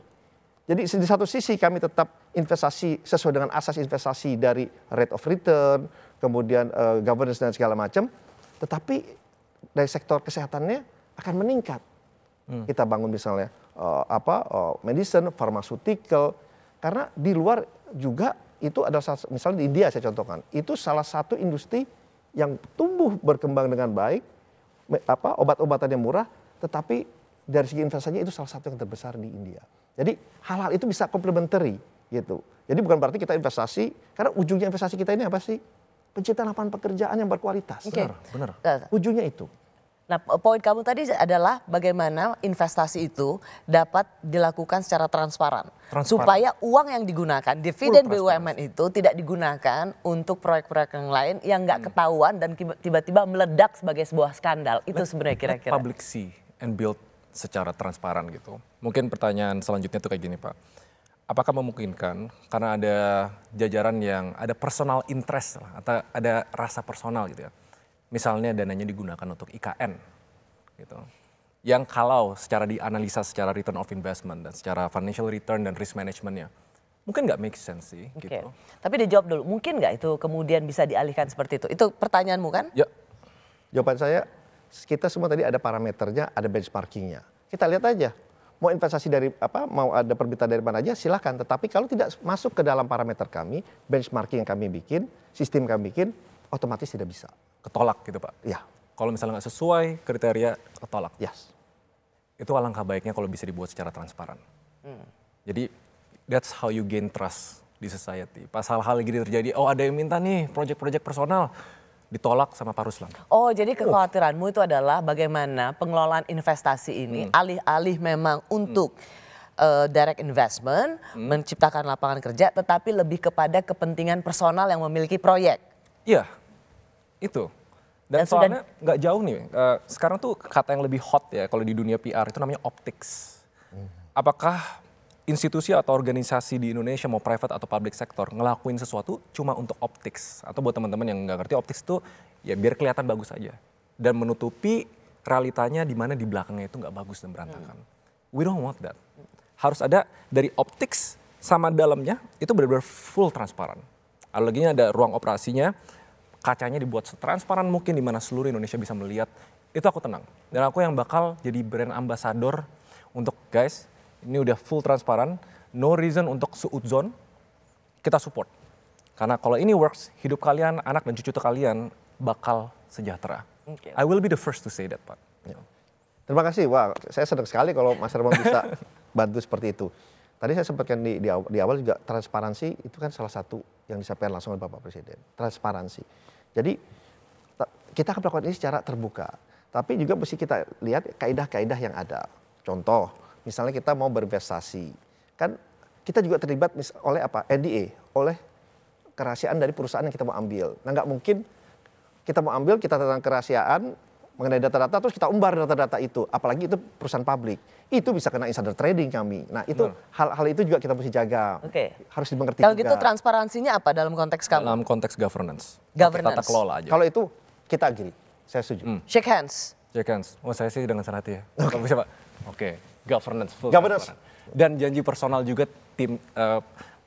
Jadi di satu sisi kami tetap investasi sesuai dengan asas investasi dari rate of return, kemudian governance dan segala macam. Tetapi dari sektor kesehatannya akan meningkat. Kita bangun misalnya medicine, pharmaceutical, karena di luar juga itu adalah misalnya di India saya contohkan, itu salah satu industri yang tumbuh berkembang dengan baik, obat-obatan yang murah, tetapi dari segi investasinya itu salah satu yang terbesar di India. Jadi hal-hal itu bisa complementary gitu. Jadi bukan berarti kita investasi, karena ujungnya investasi kita ini apa sih? Penciptaan lapangan pekerjaan yang berkualitas. Okay. Benar. Ujungnya itu. Nah, poin kamu tadi adalah bagaimana investasi itu dapat dilakukan secara transparan. Supaya uang yang digunakan, dividen BUMN itu tidak digunakan untuk proyek-proyek yang lain yang nggak ketahuan dan tiba-tiba meledak sebagai sebuah skandal. Itu sebenarnya kira-kira. Public see and build secara transparan gitu. Mungkin pertanyaan selanjutnya tuh kayak gini, Pak. Apakah memungkinkan karena ada jajaran yang ada personal interest atau ada rasa personal gitu ya. Misalnya dananya digunakan untuk IKN gitu. Yang kalau secara dianalisa secara return of investment dan secara financial return dan risk managementnya mungkin nggak make sense sih gitu. Tapi dijawab dulu, mungkin nggak itu kemudian bisa dialihkan seperti itu? Itu pertanyaanmu kan? Ya. Jawaban saya, kita semua tadi ada parameternya, ada benchmarkingnya. Kita lihat aja, mau investasi dari apa, mau ada permintaan dari mana aja silahkan. Tetapi kalau tidak masuk ke dalam parameter kami, benchmarking yang kami bikin, sistem kami bikin, otomatis tidak bisa. Ketolak gitu, Pak? Ya. Kalau misalnya nggak sesuai kriteria, ketolak? Yes. Itu alangkah baiknya kalau bisa dibuat secara transparan. Jadi that's how you gain trust di society. Pas hal-hal gini terjadi, oh ada yang minta nih project-project personal, ditolak sama Pak Ruslan. Oh, jadi kekhawatiranmu itu adalah bagaimana pengelolaan investasi ini alih-alih memang untuk direct investment, menciptakan lapangan kerja, tetapi lebih kepada kepentingan personal yang memiliki proyek. Iya, itu. Dan soalnya nggak jauh nih, sekarang tuh kata yang lebih hot ya kalau di dunia PR itu namanya optics. Apakah institusi atau organisasi di Indonesia mau private atau public sector ngelakuin sesuatu cuma untuk optics? Atau buat teman-teman yang nggak ngerti optics itu ya biar kelihatan bagus aja. Dan menutupi realitanya di mana di belakangnya itu nggak bagus dan berantakan. We don't want that. Harus ada dari optics sama dalamnya itu benar-benar full transparan. Lagi ada ruang operasinya, kacanya dibuat setransparan mungkin di mana seluruh Indonesia bisa melihat. Itu aku tenang. Dan aku yang bakal jadi brand ambassador untuk guys, ini udah full transparan, no reason untuk suudzon, kita support. Karena kalau ini works, hidup kalian, anak dan cucu kalian bakal sejahtera. I will be the first to say that, Pak. Terima kasih. Wah, saya senang sekali kalau Mas Herman bisa bantu seperti itu. Tadi saya sampaikan di awal juga transparansi itu kan salah satu yang disampaikan langsung oleh Bapak Presiden. Transparansi. Jadi kita akan melakukan ini secara terbuka. Tapi juga mesti kita lihat kaidah-kaidah yang ada. Contoh, misalnya kita mau berinvestasi. Kan kita juga terlibat oleh apa? NDA, oleh kerahasiaan dari perusahaan yang kita mau ambil. Nah nggak mungkin kita mau ambil, kita tentang kerahasiaan, mengenai data-data terus kita umbar data-data itu, apalagi itu perusahaan publik, itu bisa kena insider trading kami. Nah itu hal-hal itu juga kita mesti jaga, harus dimengerti. Kalau juga. gitu transparansinya apa dalam konteks kamu? Dalam konteks governance. Governance. Tata kelola aja. Kalau itu kita agree, saya setuju. Shake hands. Shake hands. Oh saya sih dengan senang hati ya. Kalau bisa Pak. Oke. Governance. Full Governance. transparan. Dan janji personal juga tim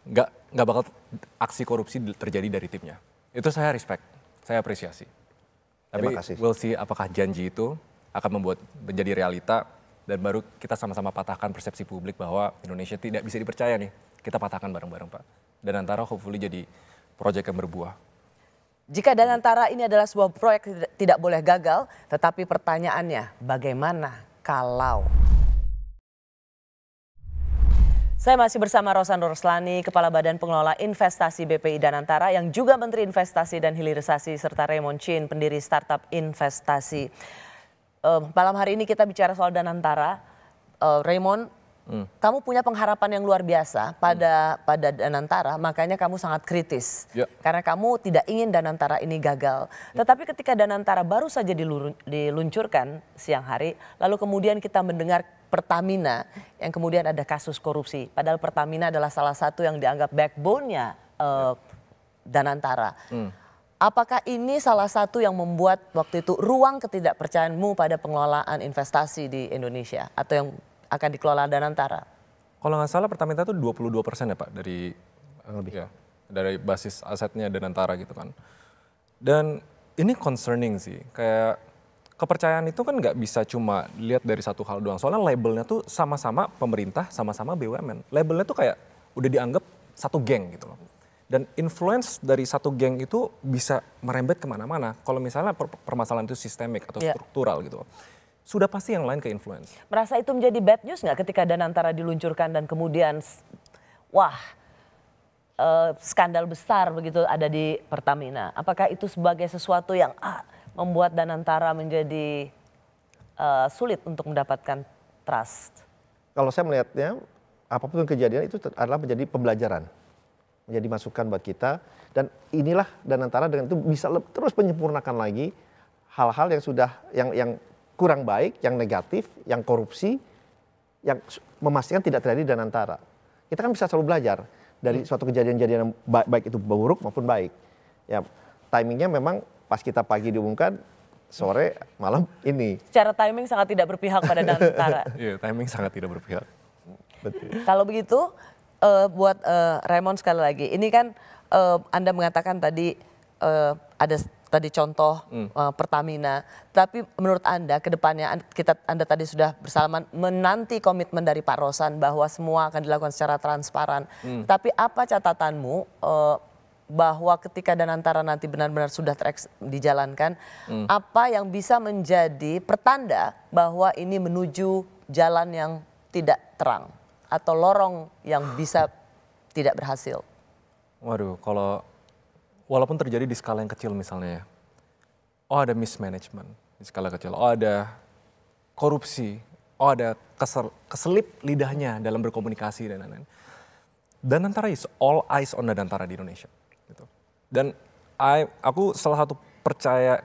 nggak bakal aksi korupsi terjadi dari timnya. Itu saya respect, saya apresiasi. Tapi we'll see apakah janji itu akan membuat menjadi realita dan baru kita sama-sama patahkan persepsi publik bahwa Indonesia tidak bisa dipercaya nih. Kita patahkan bareng-bareng Pak. Dan antara hopefully jadi proyek yang berbuah. Jika Danantara ini adalah sebuah proyek tidak boleh gagal, tetapi pertanyaannya bagaimana kalau? Saya masih bersama Rosan Roslani, Kepala Badan Pengelola Investasi BPI Danantara yang juga Menteri Investasi dan Hilirisasi serta Raymond Chin, pendiri startup investasi. Malam hari ini kita bicara soal Danantara. Raymond, kamu punya pengharapan yang luar biasa pada Danantara, makanya kamu sangat kritis. Karena kamu tidak ingin Danantara ini gagal. Tetapi ketika Danantara baru saja diluncurkan siang hari, lalu kemudian kita mendengar Pertamina yang kemudian ada kasus korupsi. Padahal Pertamina adalah salah satu yang dianggap backbone-nya Danantara. Apakah ini salah satu yang membuat waktu itu ruang ketidakpercayaanmu pada pengelolaan investasi di Indonesia atau yang akan dikelola Danantara? Kalau nggak salah Pertamina itu 22% ya Pak dari basis asetnya Danantara gitu kan. Dan ini concerning sih, kayak kepercayaan itu kan nggak bisa cuma lihat dari satu hal doang. Soalnya labelnya tuh sama-sama pemerintah, sama-sama BUMN. Labelnya tuh kayak udah dianggap satu geng gitu loh. Dan influence dari satu geng itu bisa merembet kemana-mana. Kalau misalnya permasalahan itu sistemik atau struktural gitu. Sudah pasti yang lain ke influence. Merasa itu menjadi bad news nggak ketika Danantara diluncurkan dan kemudian skandal besar begitu ada di Pertamina. Apakah itu sebagai sesuatu yang membuat Danantara menjadi sulit untuk mendapatkan trust? Kalau saya melihatnya, apapun kejadian itu adalah menjadi pembelajaran, menjadi masukan buat kita. Dan inilah Danantara dengan itu bisa terus menyempurnakan lagi hal-hal yang sudah yang kurang baik, yang negatif, yang korupsi, yang memastikan tidak terjadi di Danantara. Kita kan bisa selalu belajar dari suatu kejadian-kejadian yang baik itu buruk maupun baik. Ya, timingnya memang pas kita pagi diumumkan, sore, malam ini. Secara timing sangat tidak berpihak pada Danantara. Iya, timing sangat tidak berpihak. Betul. Kalau begitu, buat Raymond sekali lagi, ini kan Anda mengatakan tadi ada tadi contoh Pertamina, tapi menurut Anda ke depannya Anda tadi sudah bersalaman menanti komitmen dari Pak Rosan bahwa semua akan dilakukan secara transparan. Tapi apa catatanmu bahwa ketika Danantara nanti benar-benar sudah dijalankan, apa yang bisa menjadi pertanda bahwa ini menuju jalan yang tidak terang atau lorong yang bisa tidak berhasil? Waduh, kalau walaupun terjadi di skala yang kecil misalnya ya, ada mismanagement di skala kecil, ada korupsi, ada keselip lidahnya dalam berkomunikasi dan lain-lain. Danantara is all eyes on Danantara di Indonesia. Gitu. Dan aku salah satu percaya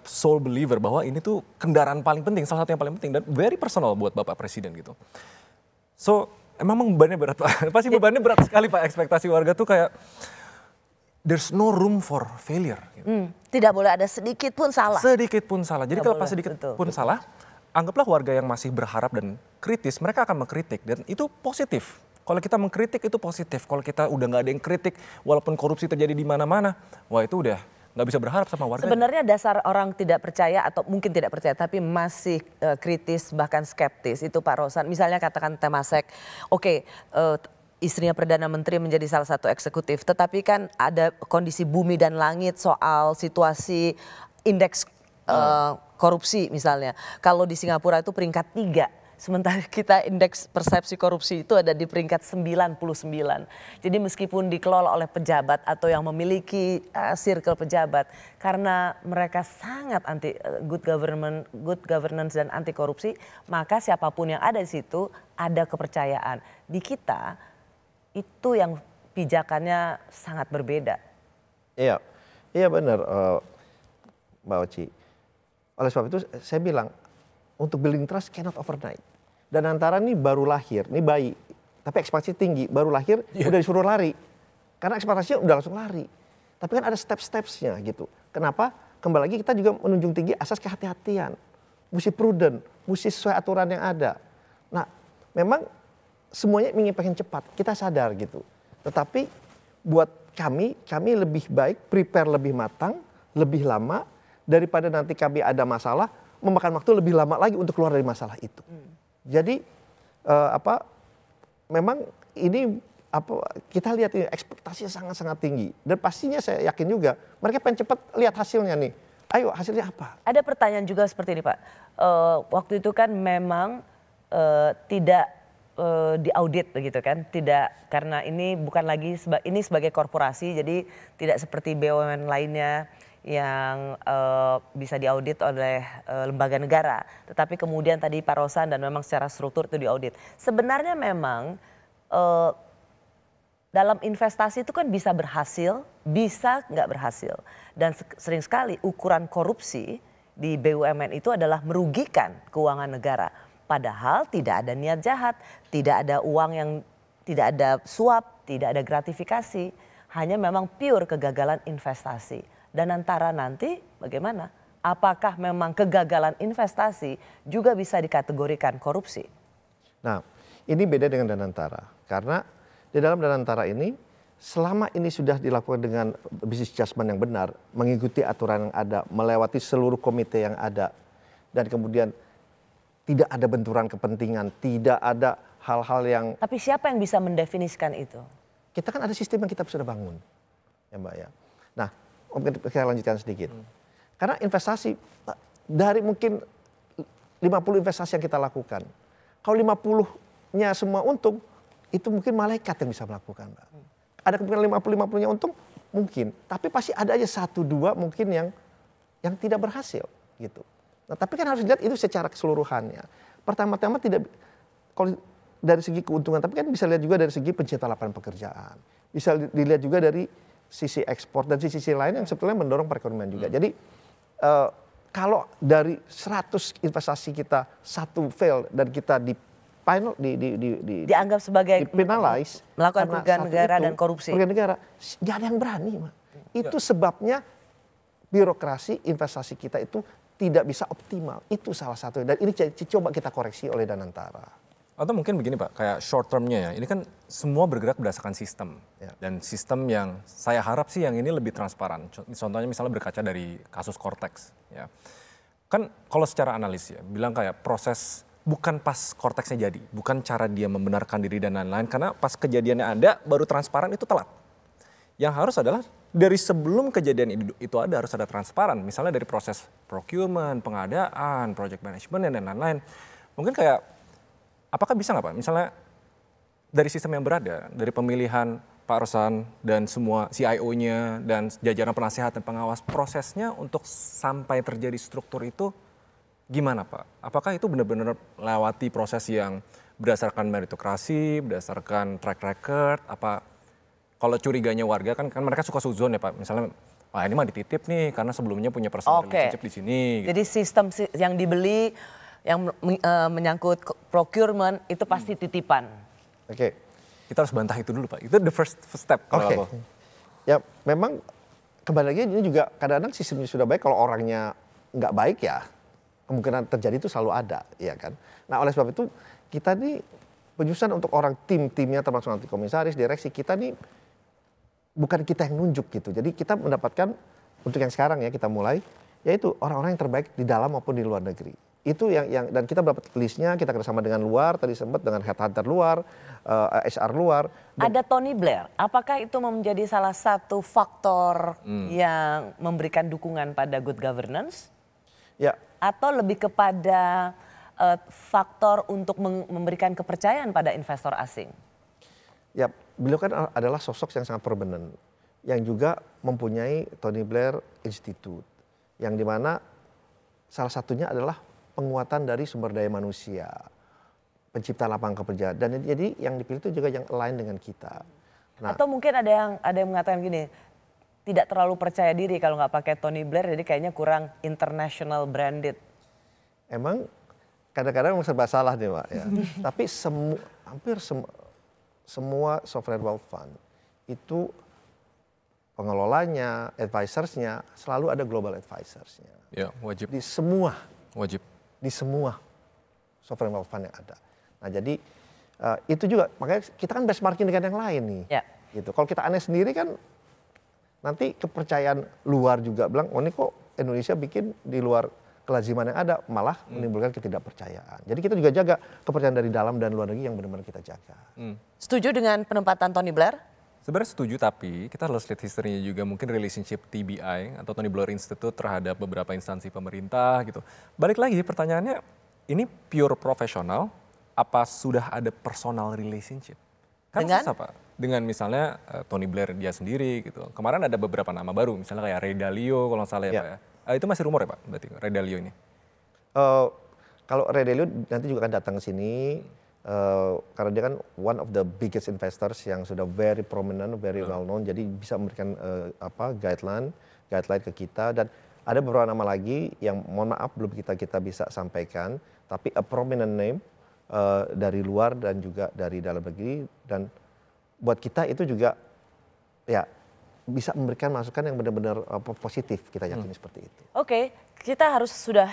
soul believer bahwa ini tuh kendaraan paling penting, salah satu yang paling penting dan very personal buat Bapak Presiden gitu. So emang bebannya berat Pak, pasti bebannya berat sekali Pak, ekspektasi warga tuh kayak there's no room for failure. Gitu. Tidak boleh ada sedikit pun salah. Sedikit pun salah, jadi kalau pas sedikit pun salah anggaplah warga yang masih berharap dan kritis, mereka akan mengkritik dan itu positif. Kalau kita mengkritik itu positif. Kalau kita udah nggak ada yang kritik, walaupun korupsi terjadi di mana-mana, wah itu udah nggak bisa berharap sama warga. Sebenarnya dasar orang tidak percaya atau mungkin tidak percaya tapi masih kritis bahkan skeptis itu Pak Rosan. Misalnya katakan Temasek, oke, istrinya Perdana Menteri menjadi salah satu eksekutif. Tetapi kan ada kondisi bumi dan langit soal situasi indeks korupsi misalnya. Kalau di Singapura itu peringkat 3. Sementara kita indeks persepsi korupsi itu ada di peringkat 99. Jadi meskipun dikelola oleh pejabat atau yang memiliki circle pejabat. Karena mereka sangat anti good governance dan anti korupsi. Maka siapapun yang ada di situ ada kepercayaan. Di kita itu yang pijakannya sangat berbeda. Iya, iya benar Mbak Oci. Oleh sebab itu saya bilang, untuk building trust cannot overnight. Dan antara ini baru lahir, ini bayi, tapi ekspektasi tinggi, baru lahir udah disuruh lari. Karena ekspektasinya udah langsung lari. Tapi kan ada step-stepsnya gitu. Kenapa? Kembali lagi kita juga menunjung tinggi asas kehati-hatian. Mesti prudent, mesti sesuai aturan yang ada. Nah memang semuanya pengen cepat, kita sadar gitu. Tetapi buat kami lebih baik prepare lebih matang, lebih lama, daripada nanti kami ada masalah, memakan waktu lebih lama lagi untuk keluar dari masalah itu. Jadi memang ini kita lihat ini ekspektasinya sangat-sangat tinggi dan pastinya saya yakin juga mereka pengen cepat lihat hasilnya nih. Ayo hasilnya apa? Ada pertanyaan juga seperti ini Pak. Waktu itu kan memang tidak diaudit begitu kan? Tidak, karena ini bukan lagi ini sebagai korporasi jadi tidak seperti BUMN lainnya yang bisa diaudit oleh lembaga negara. Tetapi kemudian tadi Pak Rosan dan memang secara struktur itu diaudit. Sebenarnya memang dalam investasi itu kan bisa berhasil, bisa nggak berhasil. Dan sering sekali ukuran korupsi di BUMN itu adalah merugikan keuangan negara. Padahal tidak ada niat jahat, tidak ada uang yang, tidak ada suap, tidak ada gratifikasi. Hanya memang pure kegagalan investasi. Dan antara nanti bagaimana? Apakah memang kegagalan investasi juga bisa dikategorikan korupsi? Nah ini beda dengan Danantara. Karena di dalam Danantara ini selama ini sudah dilakukan dengan business judgment yang benar, mengikuti aturan yang ada, melewati seluruh komite yang ada, dan kemudian tidak ada benturan kepentingan, tidak ada hal-hal yang... Tapi siapa yang bisa mendefinisikan itu? Kita kan ada sistem yang kita sudah bangun, ya Mbak ya. Nah, mungkin saya lanjutkan sedikit. Karena investasi, dari mungkin 50 investasi yang kita lakukan, kalau 50-nya semua untung, itu mungkin malaikat yang bisa melakukan, Mbak. Ada kemungkinan 50-50-nya untung, mungkin. Tapi pasti ada aja 1-2 mungkin yang tidak berhasil, gitu. Nah, tapi kan harus dilihat itu secara keseluruhannya. Pertama-tama tidak, kalau dari segi keuntungan, tapi kan bisa lihat juga dari segi pencipta lapangan pekerjaan. Bisa dilihat juga dari sisi ekspor dan sisi lain yang sebetulnya mendorong perekonomian juga. Jadi kalau dari 100 investasi kita 1 fail dan kita dianggap sebagai penalize, melakukan kerugian negara dan korupsi. Kerugian negara, nggak ada yang berani, Ma. Itu sebabnya birokrasi investasi kita itu tidak bisa optimal. Itu salah satu. Dan ini coba kita koreksi oleh Danantara. Atau mungkin begini Pak, kayak short termnya ya, ini kan semua bergerak berdasarkan sistem. Ya. Dan sistem yang saya harap sih yang ini lebih transparan. Contohnya misalnya berkaca dari kasus Cortex. Ya. Kan kalau secara analis ya, bilang kayak proses, bukan pas Cortexnya jadi, bukan cara dia membenarkan diri dan lain-lain, karena pas kejadiannya ada baru transparan itu telat. Yang harus adalah dari sebelum kejadian itu ada harus ada transparan. Misalnya dari proses procurement, pengadaan, project management dan lain-lain. Mungkin kayak apakah bisa nggak Pak? Misalnya dari sistem yang berada, dari pemilihan Pak Rosan dan semua CIO-nya dan jajaran penasehat dan pengawas, prosesnya untuk sampai terjadi struktur itu gimana Pak? Apakah itu benar-benar lewati proses yang berdasarkan meritokrasi, berdasarkan track record, apa kalau curiganya warga kan mereka suka suzon ya Pak, misalnya wah ini mah dititip nih karena sebelumnya punya personal relationship di sini. Gitu. Jadi sistem yang dibeli yang menyangkut procurement itu pasti titipan. Oke. Kita harus bantah itu dulu Pak, itu the first step. Oke. Ya memang kembali lagi ini juga kadang-kadang sistemnya sudah baik, kalau orangnya nggak baik ya kemungkinan terjadi itu selalu ada, ya kan. Nah oleh sebab itu kita nih penyusunan untuk orang timnya termasuk nanti komisaris, direksi kita nih bukan kita yang nunjuk gitu. Jadi kita mendapatkan untuk yang sekarang ya kita mulai yaitu orang-orang yang terbaik di dalam maupun di luar negeri. Itu yang dan kita dapat listnya, kita kerjasama dengan luar, tadi sempat dengan headhunter luar, HR luar. Ada Tony Blair, apakah itu menjadi salah satu faktor yang memberikan dukungan pada good governance? Ya. Atau lebih kepada faktor untuk memberikan kepercayaan pada investor asing? Ya, beliau kan adalah sosok yang sangat prominent, yang juga mempunyai Tony Blair Institute, yang dimana salah satunya adalah penguatan dari sumber daya manusia, pencipta lapangan kerja, dan jadi yang dipilih itu juga yang align dengan kita. Nah, atau mungkin ada yang mengatakan gini, tidak terlalu percaya diri kalau nggak pakai Tony Blair, jadi kayaknya kurang international branded. Emang kadang-kadang serba salah nih Pak ya. Tapi hampir semua sovereign wealth fund itu pengelolanya, advisorsnya selalu ada global advisorsnya. Ya, wajib. Di semua. Wajib. Di semua sovereign wealth fund yang ada. Nah jadi itu juga makanya kita kan benchmarking dengan yang lain nih. Ya. Gitu. Kalau kita aneh sendiri kan nanti kepercayaan luar juga bilang, oh ini kok Indonesia bikin di luar kelaziman yang ada, malah menimbulkan ketidakpercayaan. Jadi kita juga jaga kepercayaan dari dalam dan luar negeri yang benar-benar kita jaga. Setuju dengan penempatan Tony Blair? Sebenarnya setuju, tapi kita harus lihat historinya juga, mungkin relationship TBI atau Tony Blair Institute terhadap beberapa instansi pemerintah gitu. Balik lagi pertanyaannya, ini pure profesional, apa sudah ada personal relationship? Karena dengan? apa? Dengan misalnya Tony Blair dia sendiri gitu. Kemarin ada beberapa nama baru, misalnya kayak Ray Dalio kalau nggak salah ya Pak ya. Itu masih rumor ya Pak, berarti Ray Dalio ini? Kalau Ray Dalio nanti juga akan datang ke sini. Karena dia kan one of the biggest investors yang sudah very prominent, very well known, jadi bisa memberikan guideline ke kita, dan ada beberapa nama lagi yang mohon maaf belum kita bisa sampaikan, tapi a prominent name dari luar dan juga dari dalam negeri, dan buat kita itu juga ya bisa memberikan masukan yang benar-benar positif, kita yakini seperti itu. Oke, kita harus sudah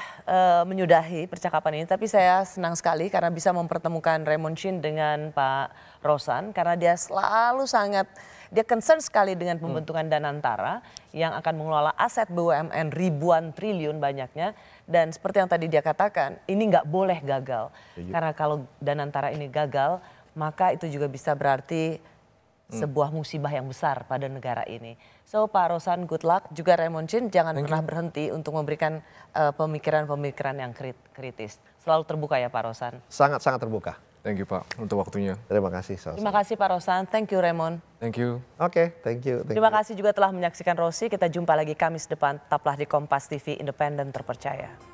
menyudahi percakapan ini, tapi saya senang sekali karena bisa mempertemukan Raymond Chin dengan Pak Rosan, karena dia selalu dia concern sekali dengan pembentukan Danantara yang akan mengelola aset BUMN ribuan triliun banyaknya, dan seperti yang tadi dia katakan, ini nggak boleh gagal, karena kalau Danantara ini gagal, maka itu juga bisa berarti sebuah musibah yang besar pada negara ini. So Pak Rosan, good luck. Juga Raymond Chin, jangan pernah berhenti untuk memberikan pemikiran-pemikiran yang kritis. Selalu terbuka ya Pak Rosan. Sangat-sangat terbuka. Thank you Pak untuk waktunya. Terima kasih. Terima kasih Pak Rosan, thank you Raymond. Thank you. Oke, thank you. Terima kasih juga telah menyaksikan Rosi. Kita jumpa lagi Kamis depan. Tetaplah di Kompas TV, independen terpercaya.